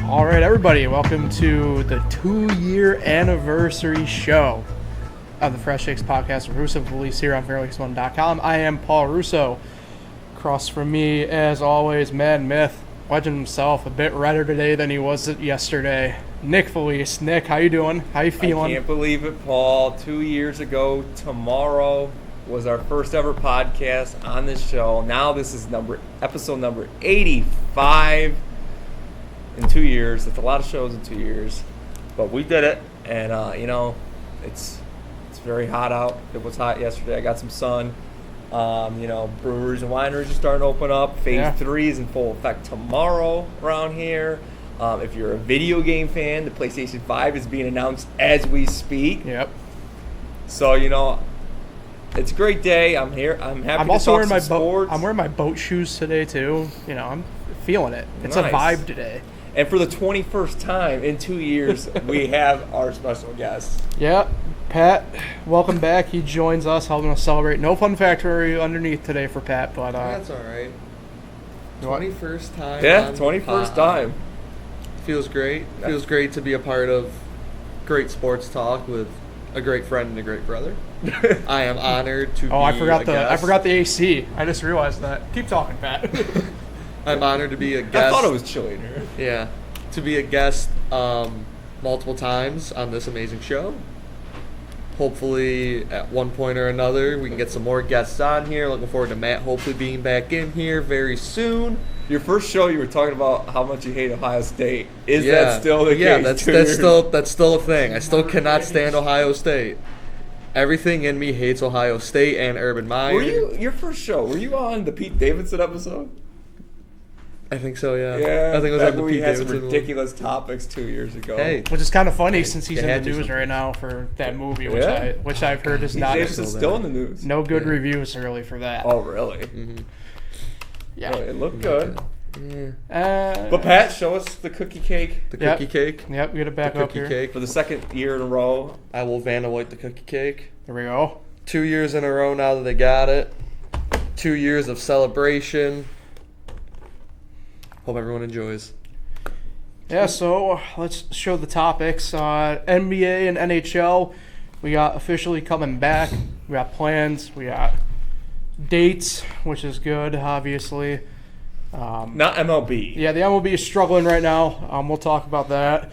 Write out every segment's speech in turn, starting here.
All right, everybody, welcome to the 2-year anniversary show of the Fresh Shakes podcast with Russo and Felice here on fairlakes1.com. I am Paul Russo. Across from me, as always, Mad Myth, legend himself, a bit redder today than he was yesterday. Nick Felice. Nick, how you doing? How you feeling? I can't believe it, Paul. 2 years ago tomorrow was our first ever podcast on this show. Now this is episode number 85 in 2 years. That's a lot of shows in 2 years. But we did it, and, it's very hot out. It was hot yesterday. I got some sun. Breweries and wineries are starting to open up. Phase 3 is in full effect tomorrow around here. If you're a video game fan, the PlayStation 5 is being announced as we speak. Yep. So, it's a great day. I'm here. I'm happy I'm to also talk wearing my some sports. I'm wearing my boat shoes today, too. I'm feeling it. It's Nice. a vibe today. And for the 21st time in 2 years, we have our special guest. Yeah, Pat, welcome back. He joins us, helping us celebrate. No fun factory underneath today for Pat, but that's all right. 21st time. Yeah, 21st time. Feels great. Feels great to be a part of great sports talk with a great friend and a great brother. I am honored to be I forgot the AC. I just realized that. Keep talking, Pat. I'm honored to be a guest. I thought it was chilly in here. Yeah, to be a guest multiple times on this amazing show. Hopefully, at one point or another, we can get some more guests on here. Looking forward to Matt hopefully being back in here very soon. Your first show, you were talking about how much you hate Ohio State. Is that still the case? Yeah, that's still a thing. I still cannot stand Ohio State. Everything in me hates Ohio State and Urban Meyer. Your first show, were you on the Pete Davidson episode? I think so, yeah. Yeah, I think it was on the Pete had some Davidson ridiculous topics 2 years ago. Hey. Which is kind of funny since he's You in had the to news something. right now for that movie, Yeah. which I've heard is Pete not Davidson's still in the news. no good Yeah. reviews really for that. Oh, really? Mm-hmm. Yeah. Well, it looked good. Yeah. But Pat, show us the cookie cake. The Yep. cookie cake. Yep, we got it back The up cookie here. cake. For the second year in a row. I will Vanna White the cookie cake. There we go. 2 years in a row now that they got it. 2 years of celebration. Hope everyone enjoys. Yeah, so let's show the topics. NBA and NHL, we got officially coming back. We got plans. We got dates, which is good, obviously. Not MLB. Yeah, the MLB is struggling right now. We'll talk about that.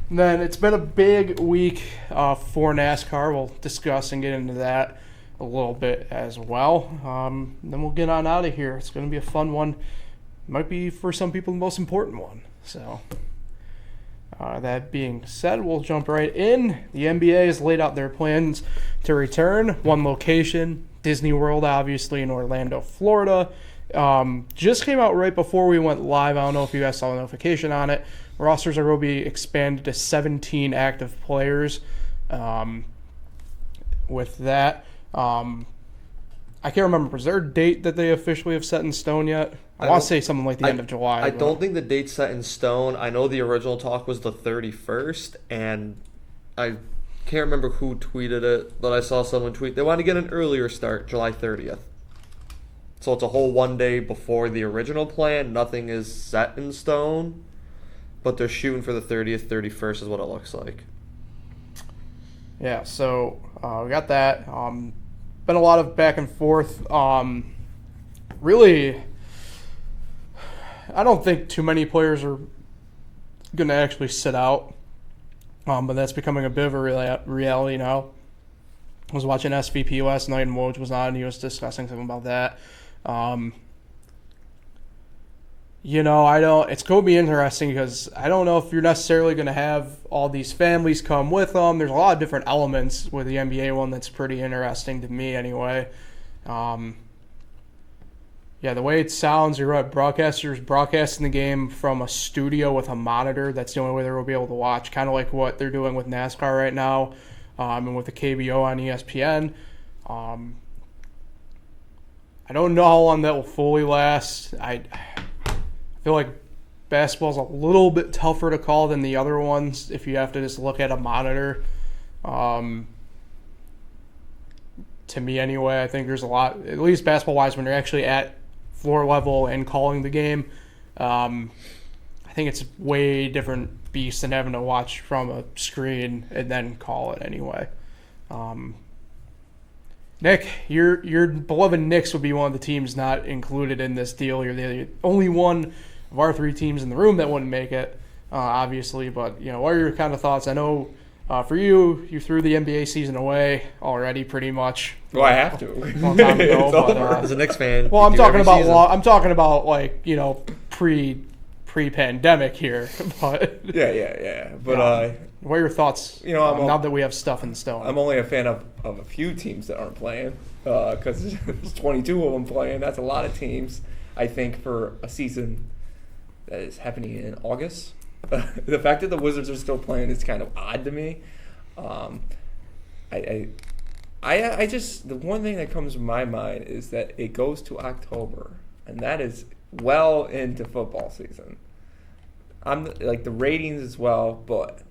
And then it's been a big week for NASCAR. We'll discuss and get into that a little bit as well. Then we'll get on out of here. It's going to be a fun one. Might be, for some people, the most important one. So, that being said, we'll jump right in. The NBA has laid out their plans to return. One location, Disney World, obviously, in Orlando, Florida. Just came out right before we went live. I don't know if you guys saw the notification on it. Rosters are going to be expanded to 17 active players. With that, I can't remember. Was there a date that they officially have set in stone yet? I want to say something like the end of July. I don't think the date's set in stone. I know the original talk was the 31st, and I can't remember who tweeted it, but I saw someone tweet they want to get an earlier start, July 30th. So it's a whole 1 day before the original plan. Nothing is set in stone, but they're shooting for the 30th, 31st is what it looks like. Yeah, so we got that. Been a lot of back and forth. Really, I don't think too many players are going to actually sit out, but that's becoming a bit of a reality now. I was watching SVP last night, and Woj was on, and he was discussing something about that. It's going to be interesting because I don't know if you're necessarily going to have all these families come with them. There's a lot of different elements with the NBA one that's pretty interesting to me anyway. The way it sounds, you're right, broadcasters broadcasting the game from a studio with a monitor. That's the only way they'll be able to watch, kind of like what they're doing with NASCAR right now, and with the KBO on ESPN. I don't know how long that will fully last. I feel like basketball's a little bit tougher to call than the other ones if you have to just look at a monitor. To me anyway, I think there's a lot, at least basketball-wise, when you're actually at floor level and calling the game. I I think it's a way different beast than having to watch from a screen and then call it anyway. Nick, your beloved Knicks would be one of the teams not included in this deal. You're the only one of our three teams in the room that wouldn't make it, obviously. But, what are your kind of thoughts? I know for you threw the NBA season away already pretty much. Well, I have to. A long time ago. As a Knicks fan, well, I'm you do talking every about season. pre-pandemic here. But Yeah. But what are your thoughts? Now that we have stuff in stone. I'm only a fan of a few teams that aren't playing because there's 22 of them playing. That's a lot of teams, I think, for a season that is happening in August. The fact that the Wizards are still playing is kind of odd to me. I just, the one thing that comes to my mind is that it goes to October, and that is well into football season. I'm like the ratings as well, but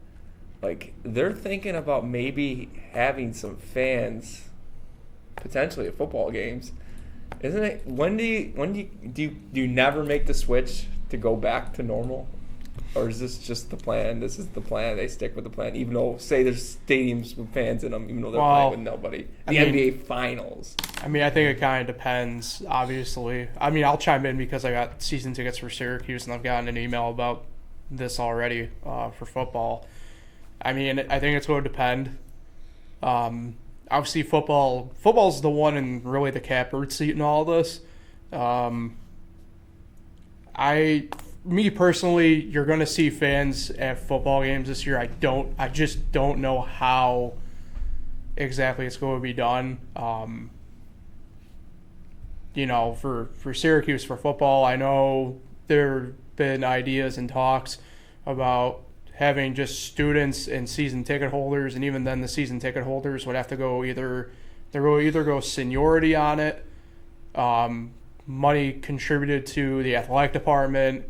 like they're thinking about maybe having some fans potentially at football games. Isn't it? When do you never make the switch to go back to normal? Or is this just the plan? This is the plan. They stick with the plan, even though, say, there's stadiums with fans in them, even though they're playing with nobody. NBA Finals. I think it kind of depends, obviously. I'll chime in because I got season tickets for Syracuse, and I've gotten an email about this already for football. I think it's going to depend. Obviously, football's the one in really the catbird seat in all of this. Me personally, you're going to see fans at football games this year. I just don't know how exactly it's going to be done. For Syracuse for football, I know there have been ideas and talks about having just students and season ticket holders, and even then the season ticket holders would have to go either go seniority on it, money contributed to the athletic department,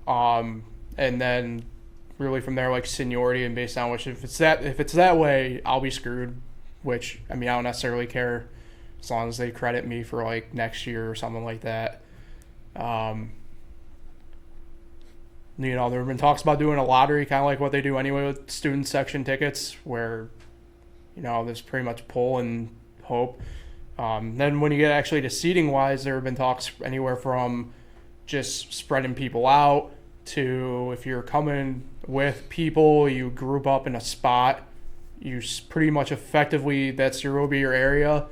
and then really from there like seniority, and based on which if it's that way, I'll be screwed. Which I don't necessarily care as long as they credit me for like next year or something like that. There have been talks about doing a lottery, kind of like what they do anyway with student section tickets, where there's pretty much pull and hope. Then when you get actually to seating wise, there have been talks anywhere from just spreading people out to, if you're coming with people, you group up in a spot, you pretty much effectively will be your area,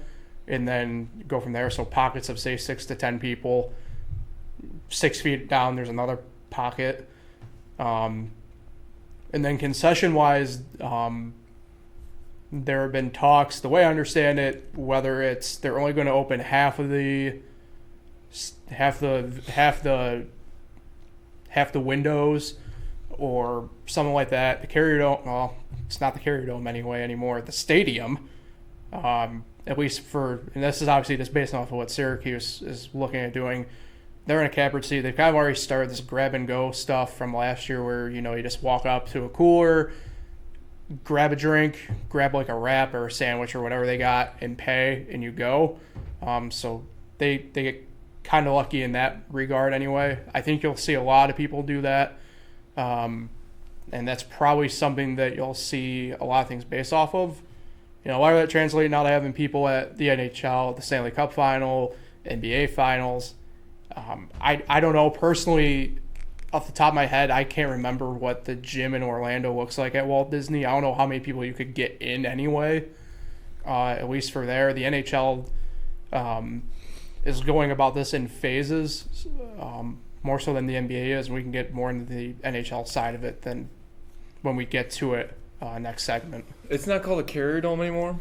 and then go from there. So pockets of say 6 to 10 people, 6 feet down there's another pocket, and then concession wise, there have been talks, the way I understand it, whether it's they're only going to open half the windows or something like that. The Carrier Dome, well, it's not the Carrier Dome anymore. The stadium, at least and this is obviously just based off of what Syracuse is looking at doing. They're in a catbird seat. They've kind of already started this grab and go stuff from last year where, you just walk up to a cooler, grab a drink, grab like a wrap or a sandwich or whatever they got and pay, and you go. So they get kind of lucky in that regard anyway. I think you'll see a lot of people do that. And that's probably something that you'll see a lot of things based off of. A lot of that translating now to having people at the NHL, the Stanley Cup Final, NBA Finals. I don't know personally, off the top of my head, I can't remember what the gym in Orlando looks like at Walt Disney. I don't know how many people you could get in anyway, at least for there. The NHL is going about this in phases, more so than the NBA is. We can get more into the NHL side of it than when we get to it next segment. It's not called a Carrier Dome anymore?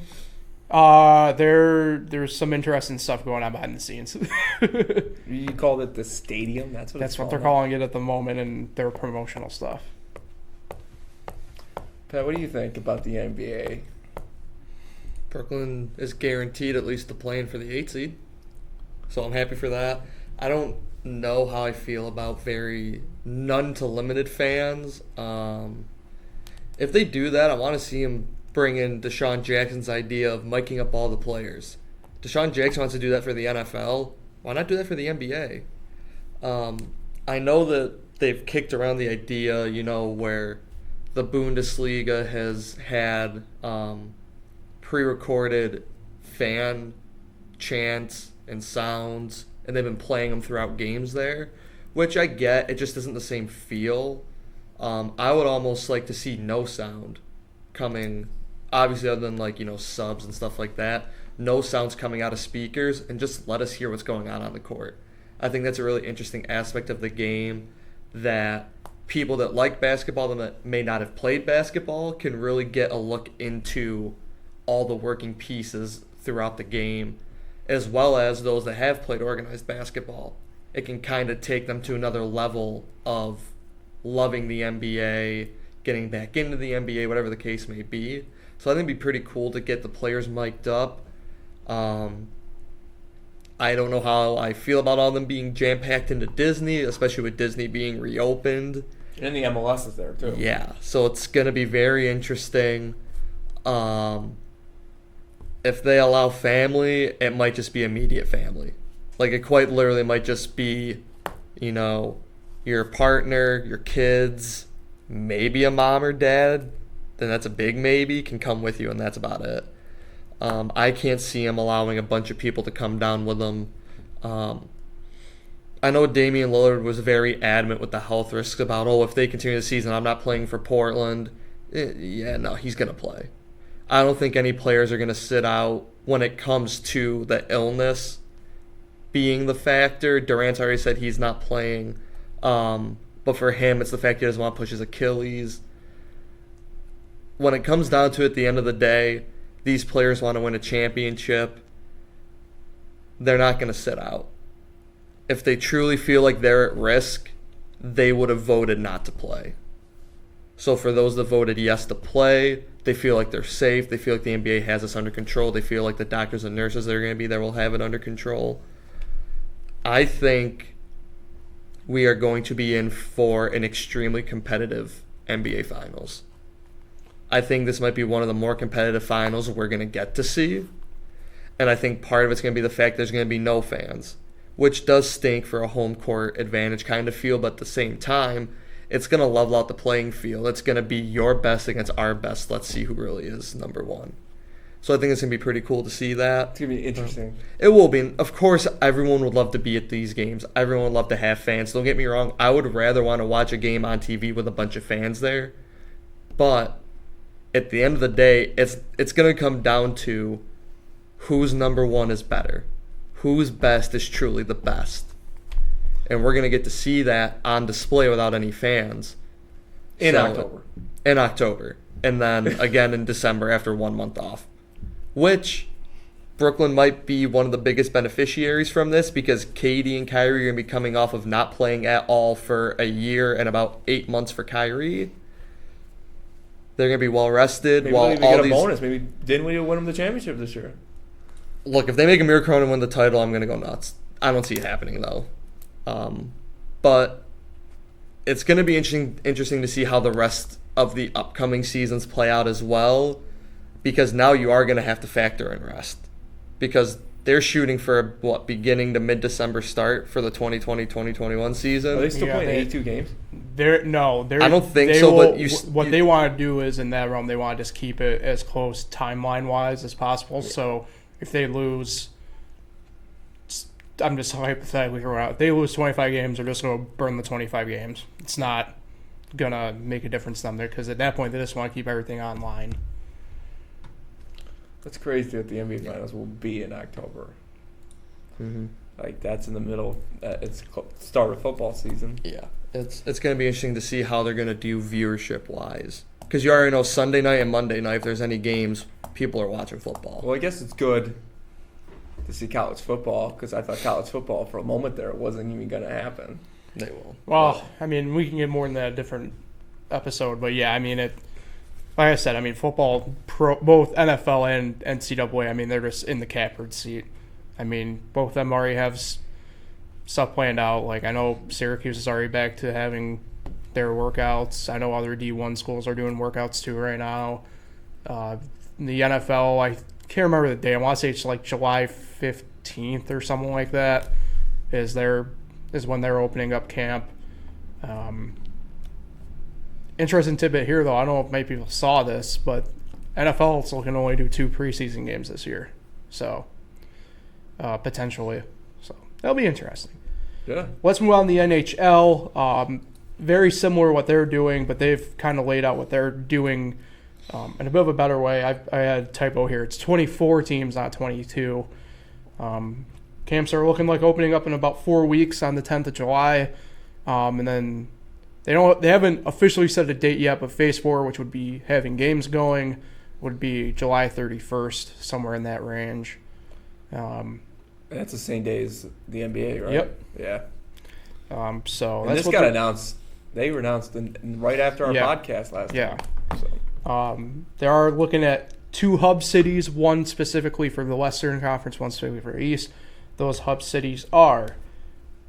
There's some interesting stuff going on behind the scenes. You called it the stadium? That's what they're calling it at the moment in their promotional stuff. Pat, what do you think about the NBA? Brooklyn is guaranteed at least the play-in for the 8 seed. So I'm happy for that. I don't know how I feel about very none to limited fans. If they do that, I want to see him bring in Deshaun Jackson's idea of miking up all the players. Deshaun Jackson wants to do that for the NFL. Why not do that for the NBA? I know that they've kicked around the idea, where the Bundesliga has had pre-recorded fan chants and sounds, and they've been playing them throughout games there, which I get. It just isn't the same feel. I would almost like to see no sound coming, obviously other than subs and stuff like that. No sounds coming out of speakers, and just let us hear what's going on the court. I think that's a really interesting aspect of the game that people that like basketball that may not have played basketball can really get a look into all the working pieces throughout the game, as well as those that have played organized basketball. It can kind of take them to another level of loving the NBA, getting back into the NBA, whatever the case may be. So I think it'd be pretty cool to get the players mic'd up. I don't know how I feel about all them being jam-packed into Disney, especially with Disney being reopened. And the MLS is there, too. Yeah, so it's going to be very interesting. If they allow family, it might just be immediate family. It quite literally might just be, your partner, your kids, maybe a mom or dad. Then that's a big maybe, can come with you, and that's about it. I can't see him allowing a bunch of people to come down with him. I know Damian Lillard was very adamant with the health risks about, if they continue the season, I'm not playing for Portland. No, he's going to play. I don't think any players are going to sit out when it comes to the illness being the factor. Durant's already said he's not playing. But for him, it's the fact he doesn't want to push his Achilles. When it comes down to it, at the end of the day, these players want to win a championship. They're not going to sit out. If they truly feel like they're at risk, they would have voted not to play. So for those that voted yes to play, they feel like they're safe. They feel like the NBA has this under control. They feel like the doctors and nurses that are going to be there will have it under control. I think we are going to be in for an extremely competitive NBA Finals. I think this might be one of the more competitive finals we're going to get to see. And I think part of it's going to be the fact there's going to be no fans, which does stink for a home court advantage kind of feel, but at the same time, it's going to level out the playing field. It's going to be your best against our best. Let's see who really is number one. So I think it's going to be pretty cool to see that. It's going to be interesting. It will be. Of course, everyone would love to be at these games. Everyone would love to have fans. Don't get me wrong. I would rather want to watch a game on TV with a bunch of fans there. But at the end of the day, it's going to come down to whose number one is better. Whose best is truly the best. And we're going to get to see that on display without any fans. In October. In October. And then again in December after 1 month off. Which Brooklyn might be one of the biggest beneficiaries from this, because KD and Kyrie are going to be coming off of not playing at all for a year and about 8 months for Kyrie. They're going to be well rested. Maybe they get a bonus. Maybe Dinwiddie will win them the championship this year. Look, if they make a miracle and win the title, I'm going to go nuts. I don't see it happening though. But it's going to be interesting to see how the rest of the upcoming seasons play out as well, because now you are going to have to factor in rest, because they're shooting for beginning to mid-December start for the 2020-2021 season. Are they still playing 82 games? I don't think so. But they want to do is in that realm they want to just keep it as close timeline-wise as possible. Yeah. So if they lose, I'm just hypothetically throwing out, if they lose 25 games, they're just going to burn the 25 games. It's not going to make a difference to them there, because at that point they just want to keep everything online. That's crazy that the NBA Finals will be in October. Mm-hmm. That's in the middle. It's start of football season. Yeah, it's going to be interesting to see how they're going to do viewership-wise. Because you already know Sunday night and Monday night, if there's any games, people are watching football. Well, I guess it's good to see college football, because I thought college football for a moment there wasn't even going to happen. They will. Well, I mean, we can get more in that different episode, but yeah, I mean, like I said, I mean, football, both NFL and NCAA, I mean, they're just in the catbird seat. I mean, both of them already have stuff planned out. Like, I know Syracuse is already back to having their workouts. I know other D1 schools are doing workouts too right now. The NFL, I can't remember the day. I want to say it's like July 15th or something like that is when they're opening up camp. Interesting tidbit here, though. I don't know if many people saw this, but NFL is looking to only do 2 preseason games this year. So, potentially. So, that'll be interesting. Yeah. Let's move on to the NHL. Very similar to what they're doing, but they've kind of laid out what they're doing in a bit of a better way. I had a typo here. It's 24 teams, not 22. Camps are looking like opening up in about 4 weeks on the 10th of July. And then they haven't officially set a date yet, but Phase 4, which would be having games going, would be July 31st, somewhere in that range. That's the same day as the NBA, right? Yep. Yeah. So And that's this what got announced. They were announced right after our podcast last Yeah. time. So. They are looking at 2 hub cities, one specifically for the Western Conference, one specifically for the East. Those hub cities are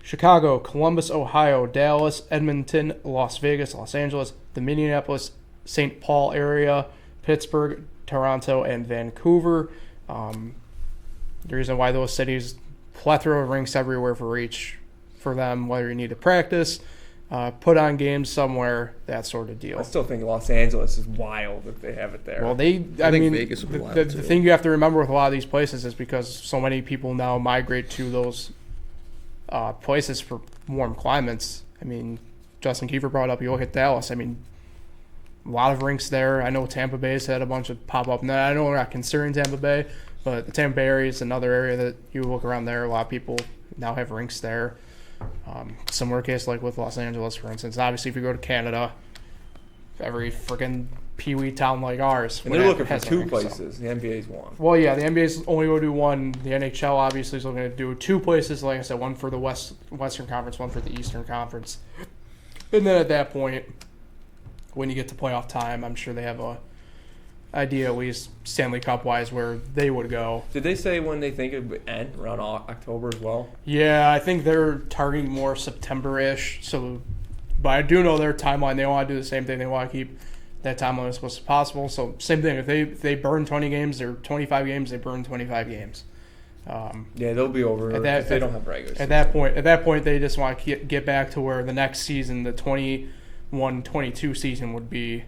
Chicago, Columbus, Ohio, Dallas, Edmonton, Las Vegas, Los Angeles, the Minneapolis, St. Paul area, Pittsburgh, Toronto, and Vancouver. The reason why those cities, plethora of rinks everywhere for them, whether you need to practice, put on games somewhere, that sort of deal. I still think Los Angeles is wild if they have it there. Well, I think Vegas would be wild, the too. thing you have to remember with a lot of these places is because so many people now migrate to those places for warm climates. I mean, Justin Kiefer brought up, you look at Dallas. I mean, a lot of rinks there. I know Tampa Bay's had a bunch of pop-up. Now, I know we're not considering Tampa Bay, but the Tampa Bay area is another area that you look around there. A lot of people now have rinks there. Similar case like with Los Angeles, for instance. Obviously, if you go to Canada, every freaking peewee town like ours. and they're looking for has a 2 rink, so. places. The NBA's one. Well, yeah, the NBA's only going to do one. The NHL obviously is looking to do 2 places. Like I said, one for the Western Conference, one for the Eastern Conference. And then at that point, when you get to playoff time, I'm sure they have a idea, at least Stanley Cup-wise, where they would go. Did they say when they think it would end? Around October as well? Yeah, I think they're targeting more September-ish. So, but I do know their timeline. They want to do the same thing. They want to keep that timeline as close as possible. So, same thing. If they burn 20 games or 25 games, they burn 25 games. Yeah, they'll be over if they don't have regular season. At that point, they just want to get back to where the next season, the 21-22 season, would be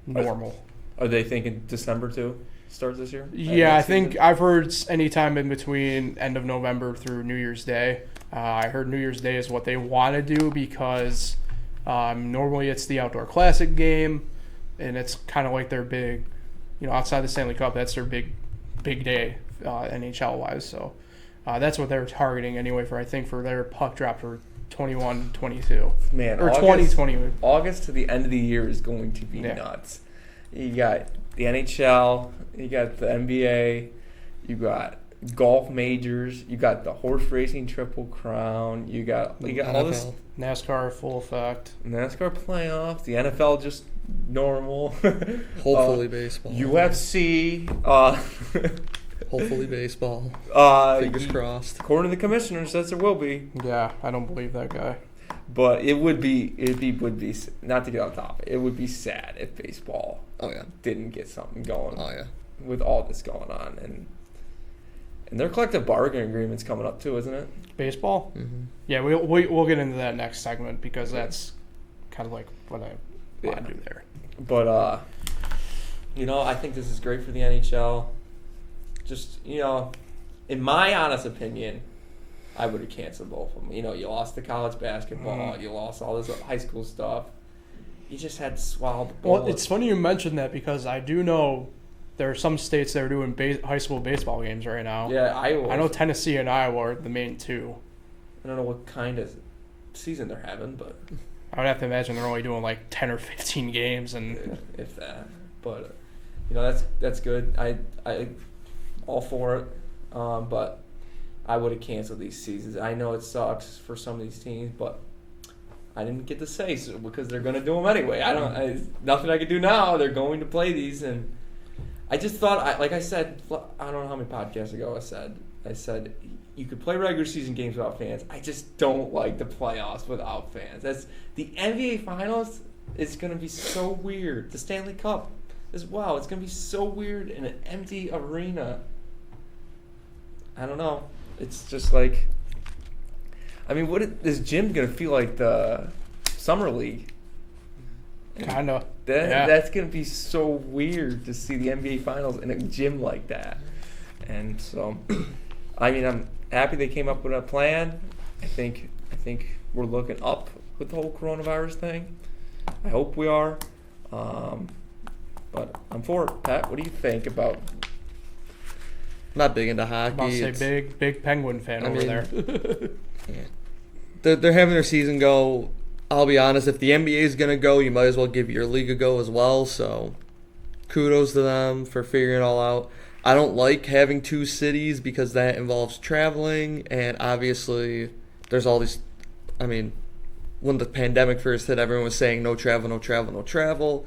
normal. Are they thinking December too? Starts this year? Yeah, I think I've heard any time in between end of November through New Year's Day. I heard New Year's Day is what they want to do because normally it's the outdoor classic game, and it's kind of like their big, outside the Stanley Cup, that's their big day NHL wise. So that's what they're targeting anyway for their puck drop for 21-22. Man, or August, 2020. August to the end of the year is going to be nuts. You got the NHL, you got the NBA, you got golf majors, you got the horse racing Triple Crown, you got all this NASCAR full effect, NASCAR playoffs, the NFL just normal. Hopefully baseball. UFC. Hopefully baseball. Fingers crossed. According to the commissioner, says there will be. Yeah, I don't believe that guy. But it would be not to get on top. It would be sad if baseball didn't get something going. With all this going on, and their collective bargaining agreement's coming up too, isn't it? Baseball. Mm-hmm. Yeah, we'll get into that next segment because that's kind of like what I want to do there. But I think this is great for the NHL. Just in my honest opinion, I would have canceled both of them. You lost the college basketball, you lost all this high school stuff. You just had to swallow the bullet. Well, it's funny you mentioned that because I do know there are some states that are doing high school baseball games right now. Yeah, Iowa. I know Tennessee and Iowa are the main 2. I don't know what kind of season they're having, but I would have to imagine they're only doing like 10 or 15 games, and if that. But that's good. I all for it. But I would have canceled these seasons. I know it sucks for some of these teams, but I didn't get to say so because they're going to do them anyway. Nothing I can do now. They're going to play these, and I just thought, like I said, I don't know how many podcasts ago I said you could play regular season games without fans. I just don't like the playoffs without fans. That's the NBA Finals is going to be so weird. The Stanley Cup as well. It's going to be so weird in an empty arena. I don't know. It's just like I mean, this gym gonna feel like the summer league? Kind of. That's gonna be so weird to see the NBA finals in a gym like that. And so, I mean, I'm happy they came up with a plan. I think we're looking up with the whole coronavirus thing. I hope we are. But I'm for it. Pat, what do you think about? Not big into I'm hockey. about to say big Penguin fan over there. They're having their season go. I'll be honest, if the NBA is going to go, you might as well give your league a go as well. So kudos to them for figuring it all out. I don't like having two cities because that involves traveling. And obviously, there's all these. I mean, when the pandemic first hit, everyone was saying no travel, no travel, no travel.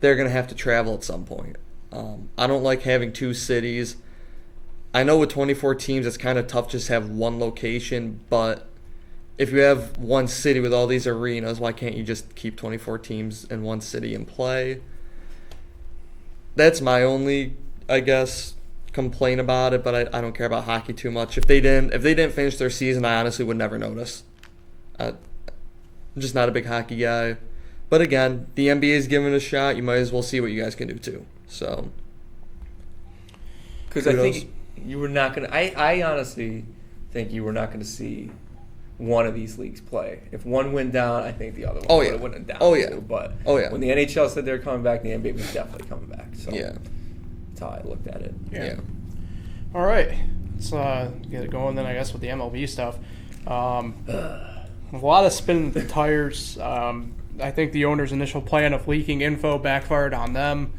They're going to have to travel at some point. I don't like having two cities. I know with 24 teams, it's kind of tough just to have one location, but if you have one city with all these arenas, why can't you just keep 24 teams in one city and play? That's my only, I guess, complaint about it, but I don't care about hockey too much. If they didn't finish their season, I honestly would never notice. I'm just not a big hockey guy. But again, the NBA is giving it a shot. You might as well see what you guys can do too. So, because I think you were not going to. I honestly think you were not going to see one of these leagues play. If one went down, I think the other one would have went down too. But when the NHL said they were coming back, the NBA was definitely coming back. So that's how I looked at it. Yeah. All right, let's get it going then. I guess with the MLB stuff, a lot of spinning the tires. I think the owner's initial plan of leaking info backfired on them.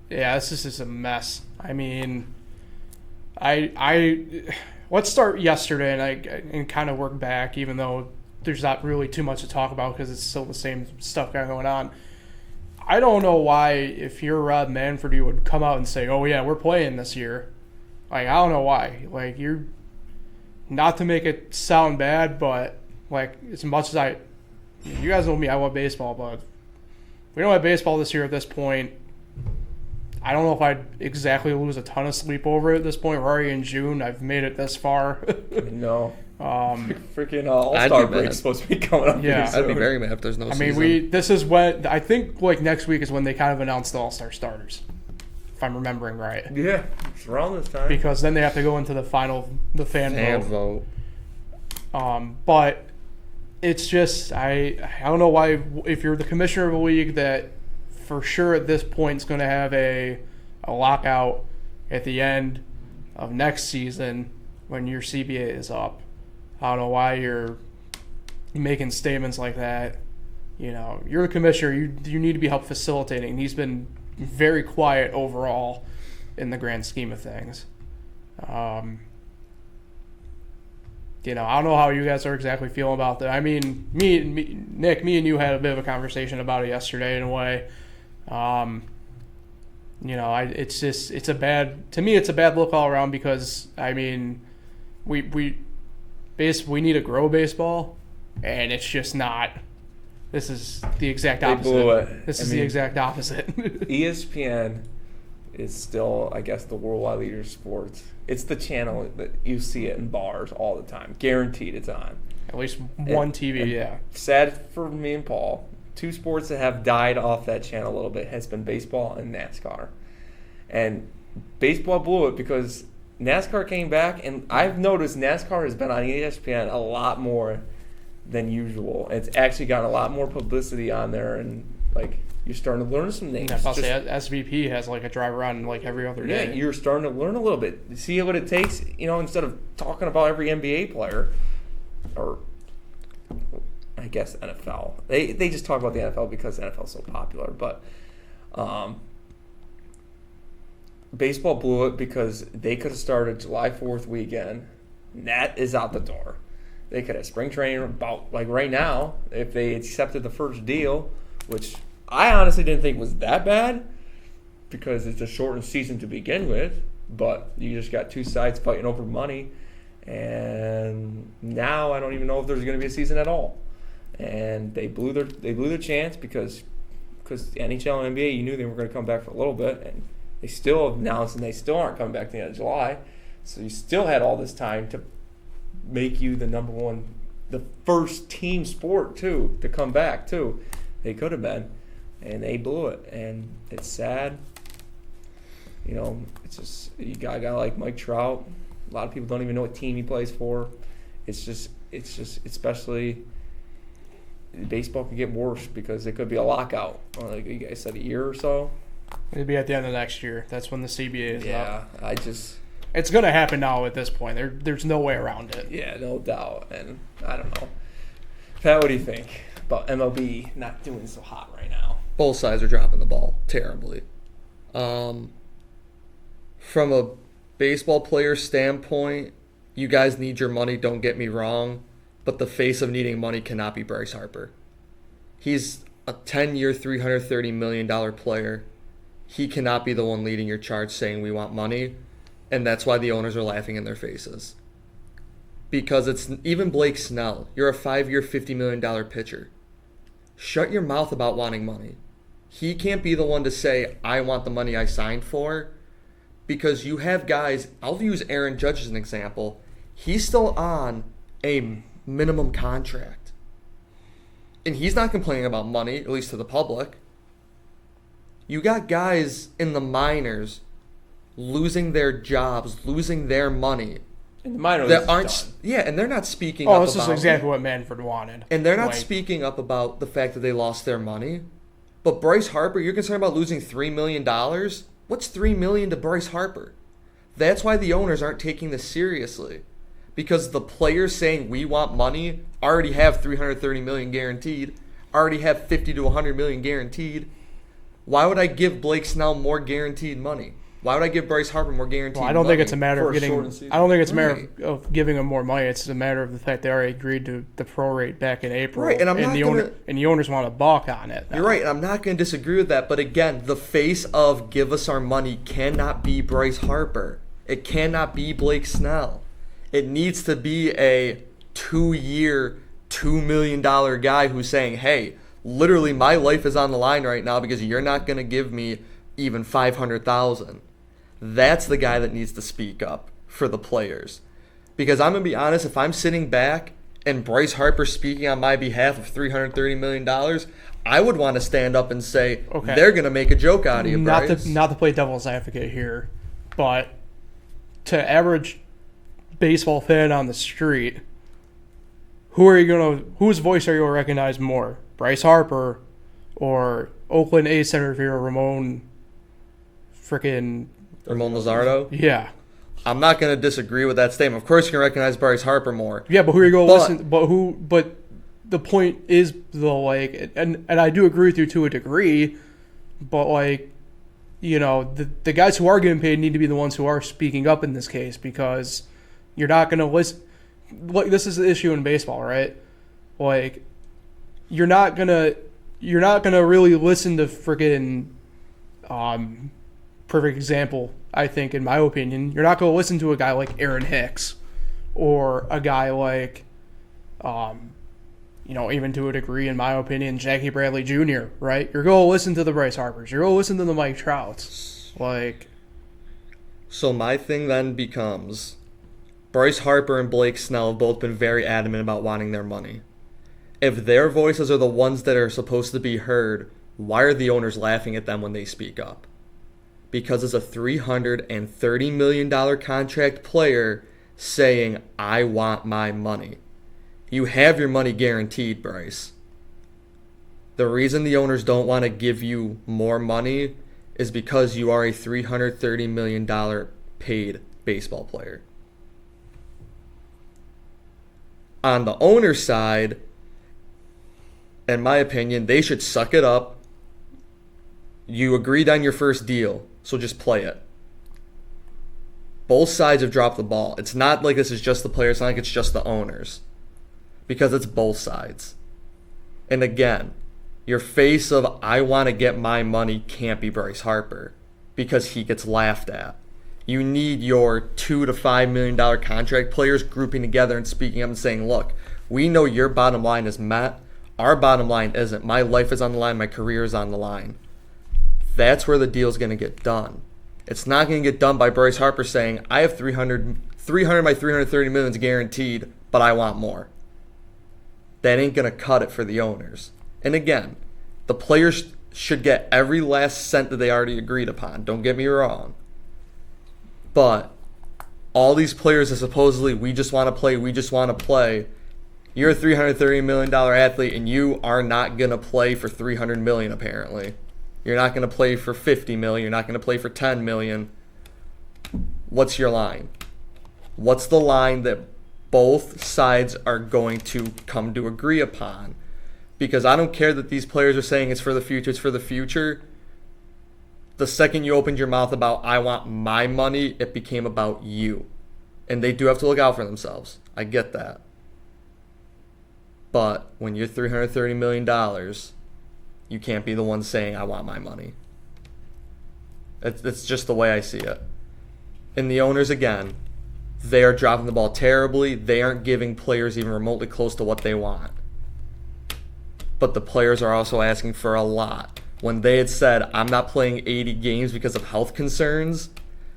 This is just a mess. I mean, let's start yesterday and kind of work back, even though there's not really too much to talk about because it's still the same stuff going on. I don't know why, if you're Rob Manfred, you would come out and say, "Oh yeah, we're playing this year." Like, I don't know why. Like, you're not to make it sound bad, but like, as much as you guys know me, I love baseball, but if we don't have baseball this year at this point, I don't know if I'd exactly lose a ton of sleep over it at this point. We're already in June. I've made it this far. No. Freaking All-Star break's supposed to be coming up. Yeah. I'd be very mad if there's no season. I mean, this is when, I think like next week is when they kind of announce the All-Star starters, if I'm remembering right. Yeah, it's around this time. Because then they have to go into the fan vote. But it's just, I don't know why, if you're the commissioner of a league that for sure at this point is going to have a lockout at the end of next season when your CBA is up. I don't know why you're making statements like that. You know, you're the commissioner. You need to be help facilitating. He's been very quiet overall in the grand scheme of things. You know, I don't know how you guys are exactly feeling about that. I mean, Nick, me and you had a bit of a conversation about it yesterday in a way. You know, it's a bad look all around because, I mean, we need to grow baseball, and it's just not. This is the exact opposite. They blew it. This is the exact opposite. ESPN is still, I guess, the worldwide leader of sports. It's the channel that you see it in bars all the time. Guaranteed it's on. At least one TV, yeah. Sad for me and Paul, two sports that have died off that channel a little bit has been baseball and NASCAR. And baseball blew it because NASCAR came back, and I've noticed NASCAR has been on ESPN a lot more than usual. It's actually gotten a lot more publicity on there, and like you're starting to learn some names. I'll say SVP has like a drive around like every other day. Yeah, you're starting to learn a little bit. See what it takes, you know, instead of talking about every NBA player, or I guess NFL. They just talk about the NFL because the NFL is so popular, but baseball blew it because they could have started July 4th weekend. That is out the door. They could have spring training about like right now if they accepted the first deal, which I honestly didn't think was that bad because it's a shortened season to begin with. But you just got two sides fighting over money, and now I don't even know if there's going to be a season at all. And they blew their chance because the NHL and NBA, you knew they were going to come back for a little bit, and they still announced and they still aren't coming back to the end of July. So you still had all this time to make you the number one, the first team sport too to come back too. They could have been, and they blew it, and it's sad. You know, it's just you got a guy like Mike Trout. A lot of people don't even know what team he plays for. It's just especially baseball could get worse because it could be a lockout. Like you guys said, a year or so. It'll be at the end of next year. That's when the CBA is up. Yeah, It's going to happen now at this point. There's no way around it. Yeah, no doubt. And I don't know. Pat, what do you think about MLB not doing so hot right now? Both sides are dropping the ball terribly. From a baseball player standpoint, you guys need your money, don't get me wrong, but the face of needing money cannot be Bryce Harper. He's a 10-year, $330 million player. He cannot be the one leading your charge saying we want money, and that's why the owners are laughing in their faces. Because it's even Blake Snell. You're a 5-year, $50 million pitcher. Shut your mouth about wanting money. He can't be the one to say, I want the money I signed for, because you have guys, I'll use Aaron Judge as an example. He's still on a minimum contract. And he's not complaining about money, at least to the public. You got guys in the minors losing their jobs, losing their money. In the minor that leagues, aren't, yeah, and they're not speaking up this about is exactly what Manfred wanted. And they're not speaking up about the fact that they lost their money. But Bryce Harper, you're concerned about losing $3 million? What's $3 million to Bryce Harper? That's why the owners aren't taking this seriously. Because the players saying we want money already have $330 million guaranteed, already have $50 to $100 million guaranteed. Why would I give Blake Snell more guaranteed money? Why would I give Bryce Harper more guaranteed money? I don't think it's a matter of getting. I don't think it's a matter Right. of giving them more money. It's a matter of the fact they already agreed to the prorate back in April, Right, and the owners want to balk on it. You're right, and I'm not going to disagree with that. But again, the face of give us our money cannot be Bryce Harper. It cannot be Blake Snell. It needs to be a 2-year, $2 million guy who's saying, hey, literally my life is on the line right now because you're not going to give me even $500,000. That's the guy that needs to speak up for the players. Because I'm going to be honest, if I'm sitting back and Bryce Harper's speaking on my behalf of $330 million, I would want to stand up and say, Okay. They're going to make a joke out of you, Bryce. Not to play devil's advocate here, but to average baseball fan on the street, whose voice are you going to recognize more? Bryce Harper or Oakland A's center fielder Ramon Luzardo? Yeah. I'm not going to disagree with that statement. Of course you can recognize Bryce Harper more. Yeah, but who are you going to listen? But the point is, though, like, and I do agree with you to a degree, but, like, you know, the guys who are getting paid need to be the ones who are speaking up in this case, because you're not going to listen. Like, this is the issue in baseball, right? Like, you're not gonna really listen to freaking perfect example, I think, in my opinion. You're not going to listen to a guy like Aaron Hicks or a guy like, even to a degree, in my opinion, Jackie Bradley Jr., right? You're going to listen to the Bryce Harpers. You're going to listen to the Mike Trouts. Like, so my thing then becomes, Bryce Harper and Blake Snell have both been very adamant about wanting their money. If their voices are the ones that are supposed to be heard, why are the owners laughing at them when they speak up? Because it's a $330 million contract player saying, I want my money. You have your money guaranteed, Bryce. The reason the owners don't want to give you more money is because you are a $330 million paid baseball player. On the owner's side, in my opinion, they should suck it up. You agreed on your first deal, so just play it. Both sides have dropped the ball. It's not like this is just the players. It's not like it's just the owners. Because it's both sides. And again, your face of I want to get my money can't be Bryce Harper because he gets laughed at. You need your $2 to $5 million contract players grouping together and speaking up and saying, look, we know your bottom line is met. Our bottom line isn't. My life is on the line. My career is on the line. That's where the deal's going to get done. It's not going to get done by Bryce Harper saying, I have $330 $300 by $330 million is guaranteed, but I want more. That ain't going to cut it for the owners. And again, the players should get every last cent that they already agreed upon. Don't get me wrong. But all these players are supposedly, we just want to play. You're a $330 million athlete, and you are not going to play for $300 million, apparently. You're not going to play for $50 million. You're not going to play for $10 million. What's your line? What's the line that both sides are going to come to agree upon? Because I don't care that these players are saying it's for the future, it's for the future. The second you opened your mouth about, I want my money, it became about you. And they do have to look out for themselves. I get that. But when you're $330 million, you can't be the one saying, I want my money. It's just the way I see it. And the owners, again, they are dropping the ball terribly. They aren't giving players even remotely close to what they want. But the players are also asking for a lot. When they had said, I'm not playing 80 games because of health concerns,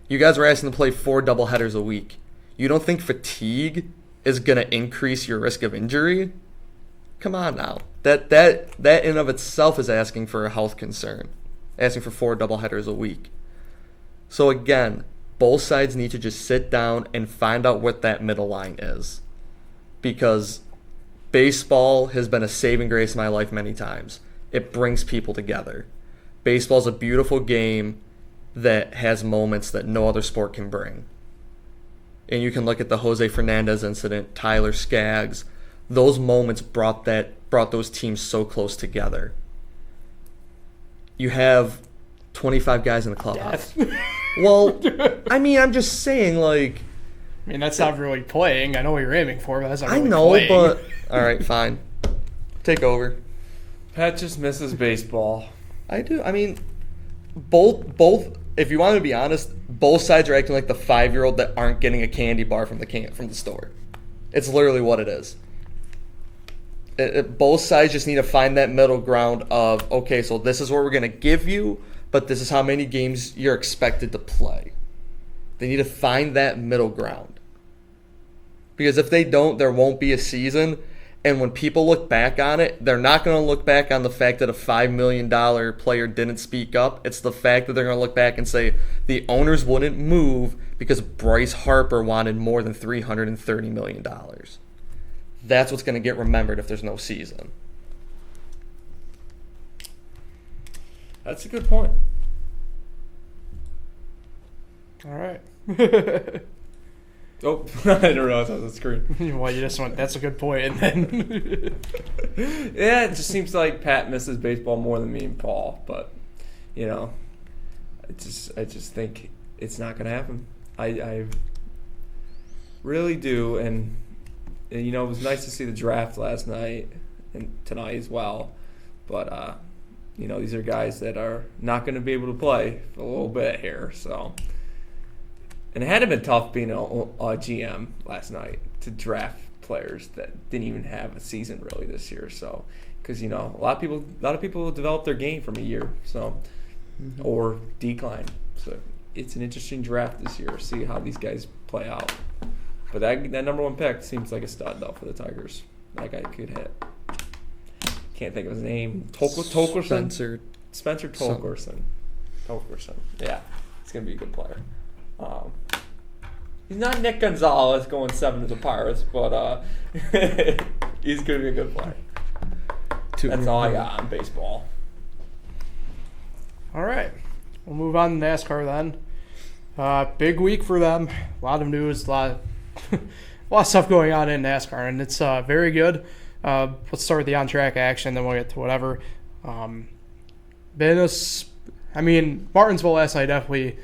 you guys were asking to play 4 doubleheaders a week. You don't think fatigue is going to increase your risk of injury? Come on now. That in of itself is asking for a health concern. Asking for 4 doubleheaders a week. So again, both sides need to just sit down and find out what that middle line is. Because baseball has been a saving grace in my life many times. It brings people together. Baseball is a beautiful game that has moments that no other sport can bring. And you can look at the Jose Fernandez incident, Tyler Skaggs. Those moments brought those teams so close together. You have 25 guys in the clubhouse. Well, I mean, I'm just saying, like... I mean, that's not really playing. I know what you're aiming for, but that's not really I know, playing. but... All right, fine. Take over. Pat just misses baseball. I do. I mean, both. If you want to be honest, both sides are acting like the 5-year-old that aren't getting a candy bar from the store. It's literally what it is. Both sides just need to find that middle ground of, okay, so this is what we're going to give you, but this is how many games you're expected to play. They need to find that middle ground. Because if they don't, there won't be a season. And when people look back on it, they're not going to look back on the fact that a $5 million player didn't speak up. It's the fact that they're going to look back and say the owners wouldn't move because Bryce Harper wanted more than $330 million. That's what's going to get remembered if there's no season. That's a good point. All right. Oh, I didn't realize I was on the screen. Well, you just went, that's a good point, and then... Yeah, it just seems like Pat misses baseball more than me and Paul, but, you know, I just think it's not going to happen. I really do, and, you know, it was nice to see the draft last night and tonight as well, but, you know, these are guys that are not going to be able to play for a little bit here, so... And it had to been tough being a GM last night to draft players that didn't even have a season really this year. So, because you know a lot of people develop their game from a year, so or decline. So it's an interesting draft this year. See how these guys play out. But that number 1 pick seems like a stud though for the Tigers. That guy could hit. Can't think of his name. Torkelson. Spencer Torkelson. Torkelson. Yeah, he's gonna be a good player. He's not Nick Gonzalez going 7 to the Pirates, but he's going to be a good player. That's all I got on baseball. All right. We'll move on to NASCAR then. Big week for them. A lot of news, a lot of stuff going on in NASCAR, and it's very good. Let's start with the on-track action, then we'll get to whatever. Martinsville last night definitely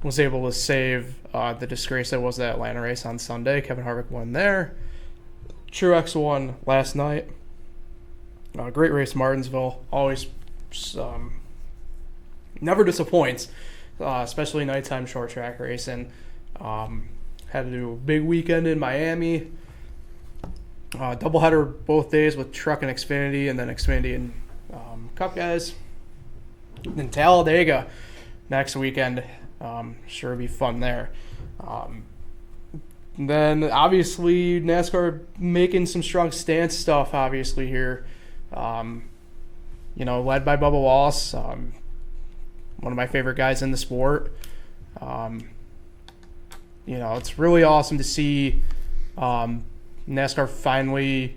was able to save the disgrace that was the Atlanta race on Sunday. Kevin Harvick won there. Truex won last night. Great race, Martinsville. Always never disappoints, especially nighttime short track racing. Had to do a big weekend in Miami. Doubleheader both days with Truck and Xfinity, and then Xfinity and Cup guys. Then Talladega next weekend. Sure be fun there. And then obviously NASCAR making some strong stance stuff obviously here. Led by Bubba Wallace, one of my favorite guys in the sport. It's really awesome to see NASCAR finally,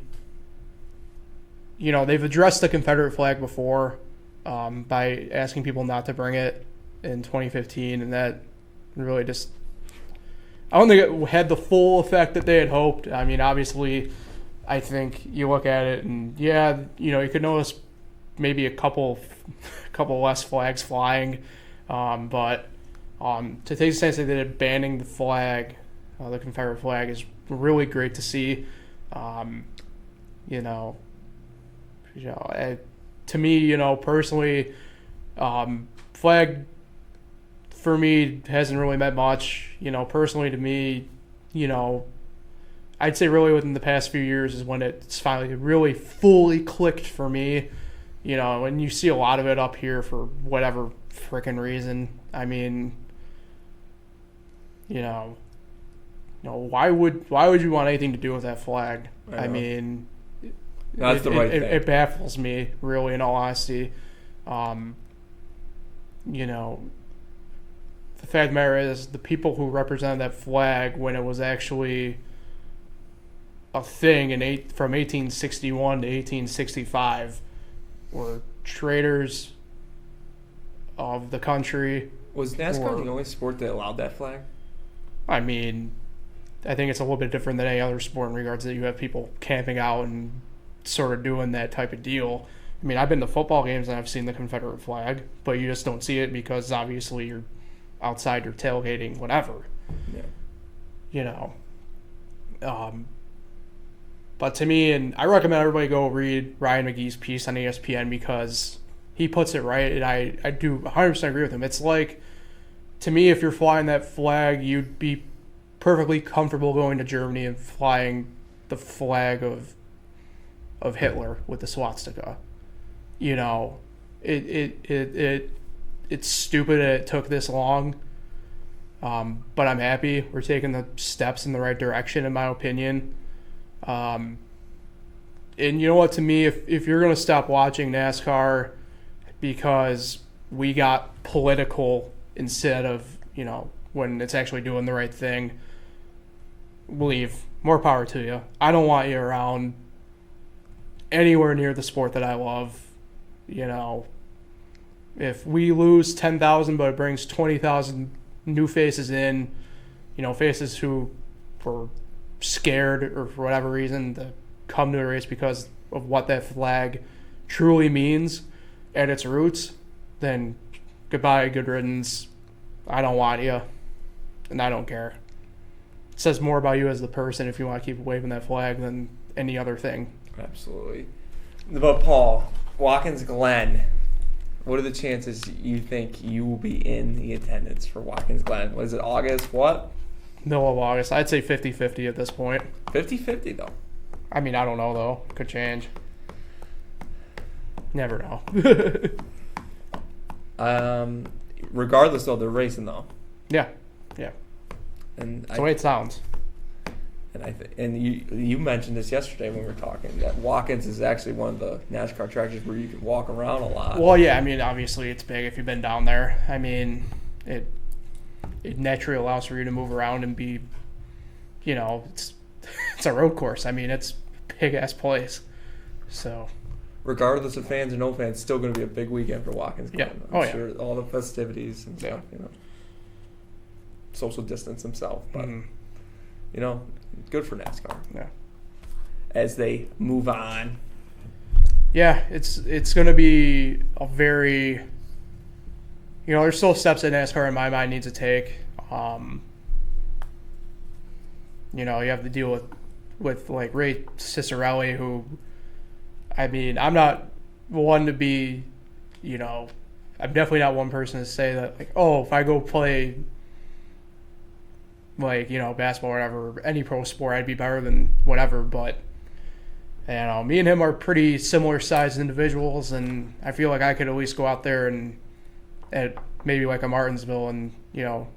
they've addressed the Confederate flag before by asking people not to bring it in 2015, and that really just, I don't think it had the full effect that they had hoped. I mean, obviously, I think you look at it and, you could notice maybe a couple less flags flying, but to take the stance that they did banning the flag, the Confederate flag, is really great to see. To me, personally, flag for me hasn't really meant much. Personally to me, I'd say really within the past few years is when it's finally really fully clicked for me. And you see a lot of it up here for whatever freaking reason. I mean, why would you want anything to do with that flag? I mean, that's the right thing. It baffles me, really, in all honesty. The fact of the matter is, the people who represented that flag when it was actually a thing from 1861 to 1865 were traitors of the country. Was NASCAR the only sport that allowed that flag? I mean, I think it's a little bit different than any other sport in regards that you have people camping out and sort of doing that type of deal. I mean, I've been to football games and I've seen the Confederate flag, but you just don't see it because obviously you're outside, you're tailgating, whatever. Yeah. But to me, and I recommend everybody go read Ryan McGee's piece on ESPN because he puts it right, and I do 100% agree with him. It's like, to me, if you're flying that flag, you'd be perfectly comfortable going to Germany and flying the flag of Hitler with the swastika. It's stupid that it took this long, but I'm happy we're taking the steps in the right direction, in my opinion. And you know what, to me, if you're going to stop watching NASCAR because we got political instead of, when it's actually doing the right thing, leave. More power to you. I don't want you around anywhere near the sport that I love. If we lose 10,000 but it brings 20,000 new faces in, faces who were scared or for whatever reason to come to a race because of what that flag truly means at its roots, then goodbye, good riddance. I don't want you, and I don't care. It says more about you as the person if you want to keep waving that flag than any other thing. Absolutely. But Paul, Watkins Glen, what are the chances you think you will be in the attendance for Watkins Glen? What is it, August? What? Middle of August. I'd say 50-50 at this point. 50-50, though. I mean, I don't know, though. Could change. Never know. Regardless, though, they're racing, though. Yeah. And that's the way it sounds. And you mentioned this yesterday when we were talking, that Watkins is actually one of the NASCAR tracks where you can walk around a lot. Well, yeah, I mean, obviously it's big if you've been down there. I mean, it naturally allows for you to move around and be, it's a road course. I mean, it's a big-ass place. So, regardless of fans or no fans, it's still going to be a big weekend for Watkins Glen. Yeah. I'm sure all the festivities and stuff, social distance himself, but good for NASCAR. Yeah. As they move on. Yeah, it's going to be a very, there's still steps that NASCAR in my mind needs to take. You have to deal with like Ray Cicerelli, who, I mean, I'm not one to be, I'm definitely not one person to say that, like, oh, if I go play, like, basketball or whatever, any pro sport, I'd be better than whatever. But, me and him are pretty similar sized individuals, and I feel like I could at least go out there and at maybe like a Martinsville and,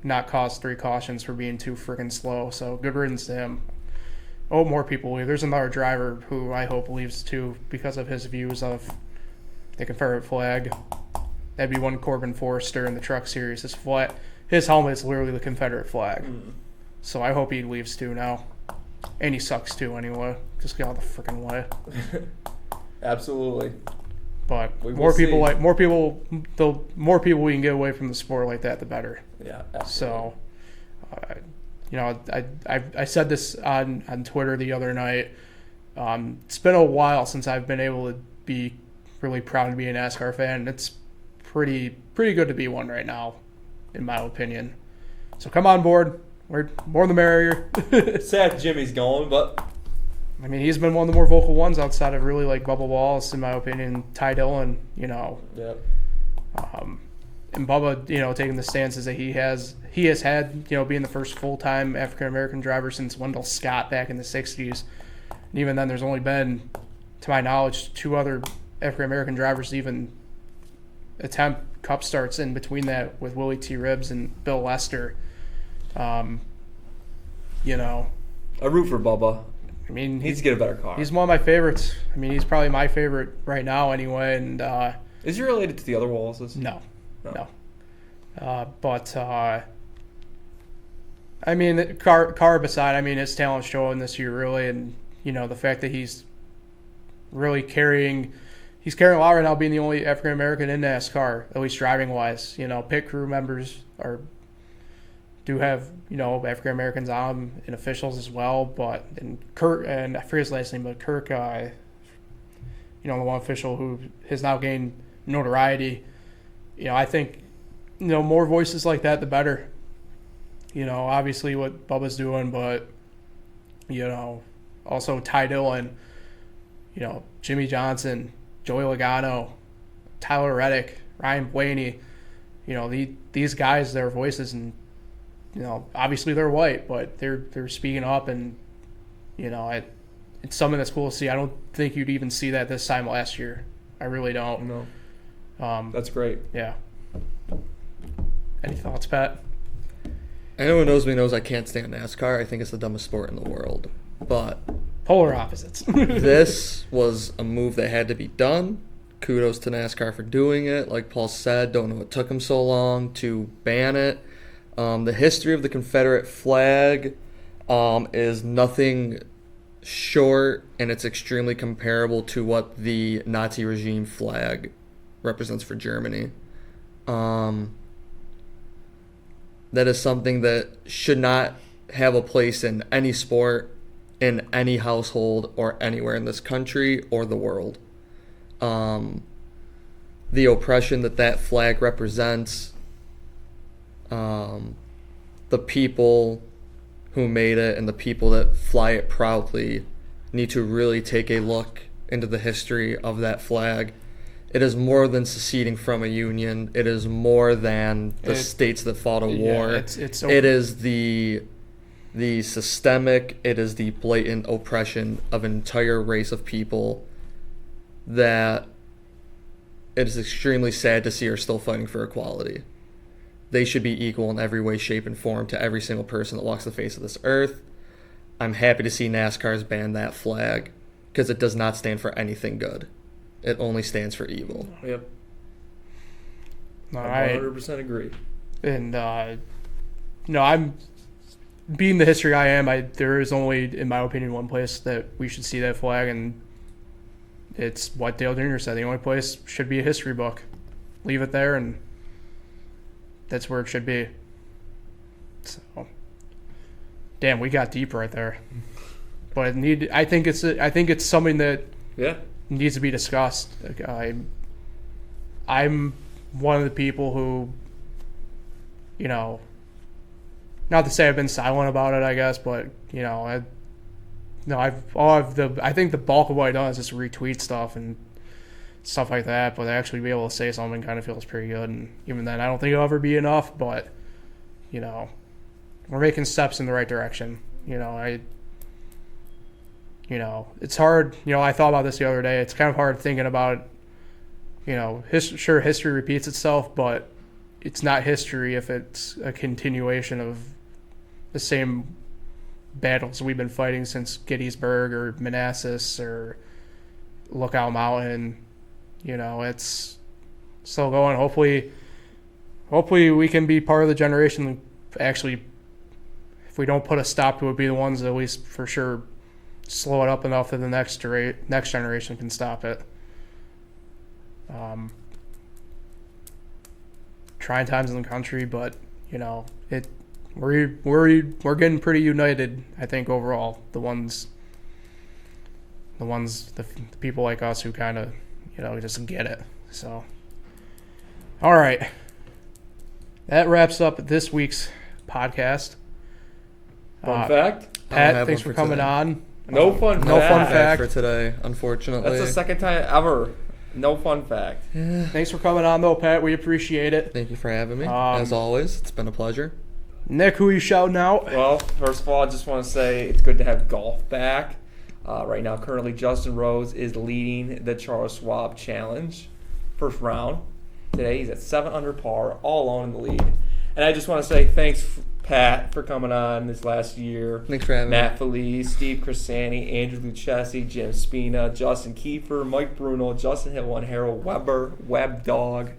not cause 3 cautions for being too freaking slow. So good riddance to him. Oh, more people leave. There's another driver who I hope leaves too because of his views of the Confederate flag. That'd be one Corbin Forrester in the Truck Series. His helmet is literally the Confederate flag. So I hope he leaves too now. And he sucks too anyway. Just get out of the freaking way. Absolutely. But We will more people see. the more people we can get away from the sport like that, the better. Yeah, absolutely. So, I said this on Twitter the other night. It's been a while since I've been able to be really proud to be a NASCAR fan. It's pretty good to be one right now, in my opinion. So come on board. We're more the merrier. Sad Jimmy's going, but I mean, he's been one of the more vocal ones outside of really like Bubba Wallace, in my opinion. Ty Dillon, yeah. And Bubba, taking the stances that he has had, being the first full-time African-American driver since Wendell Scott back in the 60s. And even then, there's only been, to my knowledge, 2 other African-American drivers to even attempt cup starts in between that with Willie T. Ribbs and Bill Lester. I root for Bubba. I mean, He needs to get a better car. he's one of my favorites. I mean, he's probably my favorite right now anyway. And Is he related to the other Wallaces? no. No. But I mean, car beside, I mean, his talent's showing this year really, and the fact that he's really carrying a lot right now, being the only African American in NASCAR, at least driving wise. Pit crew members do have African Americans on them and officials as well. But Kirk, and I forget his last name, but Kirk, the one official who has now gained notoriety. I think, more voices like that, the better. Obviously what Bubba's doing, but, also Ty Dillon, Jimmy Johnson, Joey Logano, Tyler Reddick, Ryan Blaney, these guys, their voices, and, obviously they're white, but they're speaking up, and, it's something that's cool to see. I don't think you'd even see that this time last year. I really don't. No. That's great. Yeah. Any thoughts, Pat? Anyone who knows me knows I can't stand NASCAR. I think it's the dumbest sport in the world. But Polar opposites. this was a move that had to be done. Kudos to NASCAR for doing it. Like Paul said, don't know what took him so long to ban it. The history of the Confederate flag is nothing short, and it's extremely comparable to what the Nazi regime flag represents for Germany. That is something that should not have a place in any sport, in any household, or anywhere in this country or the world. The oppression that flag represents, the people who made it and the people that fly it proudly need to really take a look into the history of that flag. It is more than seceding from a union. It is more than the states that fought a war. It is the systemic, it is the blatant oppression of an entire race of people that it is extremely sad to see are still fighting for equality. They should be equal in every way, shape, and form to every single person that walks the face of this earth. I'm happy to see NASCAR's ban that flag because it does not stand for anything good. It only stands for evil. Yep. All I right. 100% agree. And, I'm being the history I am. There is only, in my opinion, one place that we should see that flag, and it's what Dale Jr. said. The only place should be a history book. Leave it there, and that's where it should be. So, damn, we got deep right there. But I think it's something that needs to be discussed. Like, I'm one of the people who, not to say I've been silent about it, I guess, but I think the bulk of what I've done is just retweet stuff and stuff like that. But actually be able to say something kind of feels pretty good. And even then, I don't think it'll ever be enough. But we're making steps in the right direction. It's hard. I thought about this the other day. It's kind of hard thinking about, history repeats itself, but it's not history if it's a continuation of the same battles we've been fighting since Gettysburg or Manassas or Lookout Mountain. It's still going. Hopefully we can be part of the generation that actually, if we don't put a stop to it, be the ones that at least for sure slow it up enough that the next generation can stop it. Trying times in the country, but we're getting pretty united, I think, overall. The people like us who kind of just get it. So, all right, that wraps up this week's podcast. Fun fact? Pat, thanks for coming on. No fun fact for today, unfortunately. That's the second time ever. No fun fact. Yeah. Thanks for coming on, though, Pat. We appreciate it. Thank you for having me. As always, it's been a pleasure. Nick, who are you shouting out? Well, first of all, I just want to say it's good to have golf back. Right now, currently, Justin Rose is leading the Charles Schwab Challenge. First round. Today, he's at 7 under par, all alone in the lead. And I just want to say thanks, Pat, for coming on this last year. Thanks for having me. Matt Felice, Steve Crisani, Andrew Lucchesi, Jim Spina, Justin Kiefer, Mike Bruno, Justin Hill, and Harold Weber, Web Dog.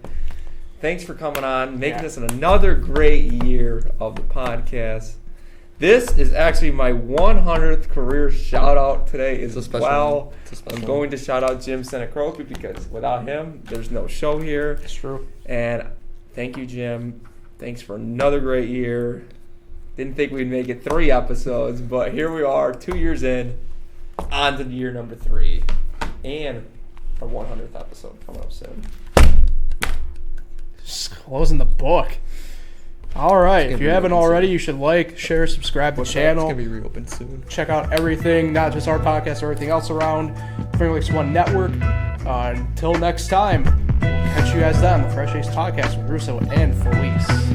Thanks for coming on, making this another great year of the podcast. This is actually my 100th career shout-out today as well. I'm going to shout out Jim Senecropi because without him, there's no show here. It's true. And thank you, Jim. Thanks for another great year. Didn't think we'd make it 3 episodes, but here we are, 2 years in, on to year number 3. And our 100th episode coming up soon. Just closing the book. All right. If you haven't already, you should like, share, subscribe to the channel. It's going to be reopened soon. Check out everything, not just our podcast, or everything else around Finger Lakes One Network. Until next time, we'll catch you guys then on the Fresh Ace Podcast with Russo and Felice.